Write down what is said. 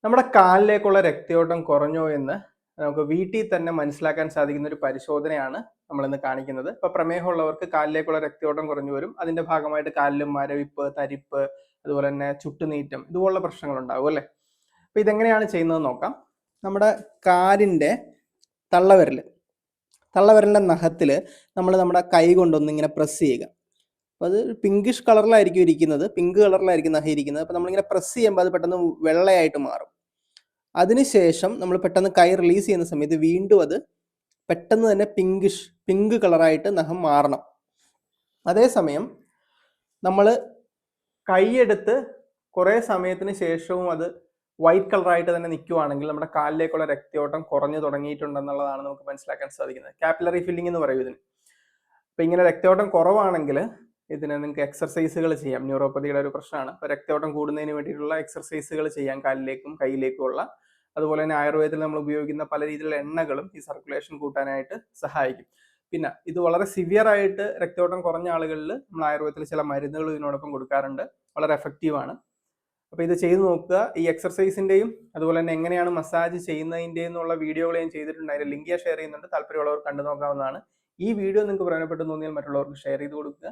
നമ്മുടെ കാലിലേക്കുള്ള രക്തയോട്ടം കുറഞ്ഞോ എന്ന് നമുക്ക് വീട്ടിൽ തന്നെ മനസ്സിലാക്കാൻ സാധിക്കുന്ന ഒരു പരിശോധനയാണ് നമ്മളിന്ന് കാണിക്കുന്നത്. ഇപ്പോൾ പ്രമേഹമുള്ളവർക്ക് കാലിലേക്കുള്ള രക്തയോട്ടം കുറഞ്ഞു വരും. അതിന്റെ ഭാഗമായിട്ട് കാലിലും മരവിപ്പ്, തരിപ്പ്, അതുപോലെ തന്നെ ചുട്ടുനീറ്റം ഇതുപോലുള്ള പ്രശ്നങ്ങൾ ഉണ്ടാവും അല്ലേ. അപ്പോൾ ഇതെങ്ങനെയാണ് ചെയ്യുന്നത് നോക്കാം. നമ്മുടെ കാലിന്റെ തള്ളവിരലിന്റെ നഖത്തിൽ നമ്മൾ നമ്മുടെ കൈ കൊണ്ടൊന്ന് ഇങ്ങനെ പ്രസ് ചെയ്യുക. അപ്പോൾ അത് പിങ്കിഷ് കളറിലായിരിക്കും ഇരിക്കുന്നത്, പിങ്ക് കളറിലായിരിക്കും നഖം ഇരിക്കുന്നത്. അപ്പോൾ നമ്മളിങ്ങനെ പ്രസ് ചെയ്യുമ്പോൾ അത് പെട്ടെന്ന് വെള്ളയായിട്ട് മാറും. അതിനുശേഷം നമ്മൾ പെട്ടെന്ന് കൈ റിലീസ് ചെയ്യുന്ന സമയത്ത് വീണ്ടും അത് പെട്ടെന്ന് തന്നെ പിങ്ക് കളറായിട്ട് നഖം മാറണം. അതേസമയം നമ്മൾ കൈയെടുത്ത് കുറേ സമയത്തിന് ശേഷവും അത് വൈറ്റ് കളറായിട്ട് തന്നെ നിൽക്കുവാണെങ്കിൽ നമ്മുടെ കാലിലേക്കുള്ള രക്തയോട്ടം കുറഞ്ഞു തുടങ്ങിയിട്ടുണ്ടെന്നുള്ളതാണ് നമുക്ക് മനസ്സിലാക്കാൻ സാധിക്കുന്നത്. കാപ്പിലറി ഫില്ലിംഗ് എന്ന് പറയും ഇതിന്. അപ്പം ഇങ്ങനെ രക്തയോട്ടം കുറവാണെങ്കിൽ ഇതിന് നിങ്ങൾക്ക് എക്സർസൈസുകൾ ചെയ്യാം. ന്യൂറോപ്പതിയുടെ ഒരു പ്രശ്നമാണ്. അപ്പോൾ രക്തയോട്ടം കൂടുന്നതിന് വേണ്ടിയിട്ടുള്ള എക്സർസൈസുകൾ ചെയ്യാം കാലിലേക്കും കൈയിലേക്കുമുള്ള. അതുപോലെ തന്നെ ആയുർവേദത്തിൽ നമ്മൾ ഉപയോഗിക്കുന്ന പല രീതിയിലുള്ള എണ്ണകളും ഈ സർക്കുലേഷൻ കൂട്ടാനായിട്ട് സഹായിക്കും. പിന്നെ ഇത് വളരെ സിവിയർ ആയിട്ട് രക്തയോട്ടം കുറഞ്ഞ ആളുകളിൽ നമ്മൾ ആയുർവേദത്തിൽ ചില മരുന്നുകൾ ഇതിനോടൊപ്പം കൊടുക്കാറുണ്ട്. വളരെ എഫക്റ്റീവാണ്. അപ്പോൾ ഇത് ചെയ്തു നോക്കുക. ഈ എക്സർസൈസിന്റെയും അതുപോലെ തന്നെ എങ്ങനെയാണ് മസാജ് ചെയ്യുന്നതിൻ്റെയും എന്നുള്ള വീഡിയോകൾ ഞാൻ ചെയ്തിട്ടുണ്ട്. അതിന്റെ ലിങ്ക് ഷെയർ ചെയ്യുന്നുണ്ട്. താല്പര്യമുള്ളവർ കണ്ടു നോക്കാവുന്നതാണ്. ഈ വീഡിയോ നിങ്ങൾക്ക് പ്രയോജനപ്പെട്ടു തോന്നിയാൽ മറ്റുള്ളവർക്ക് ഷെയർ ചെയ്ത് കൊടുക്കുക.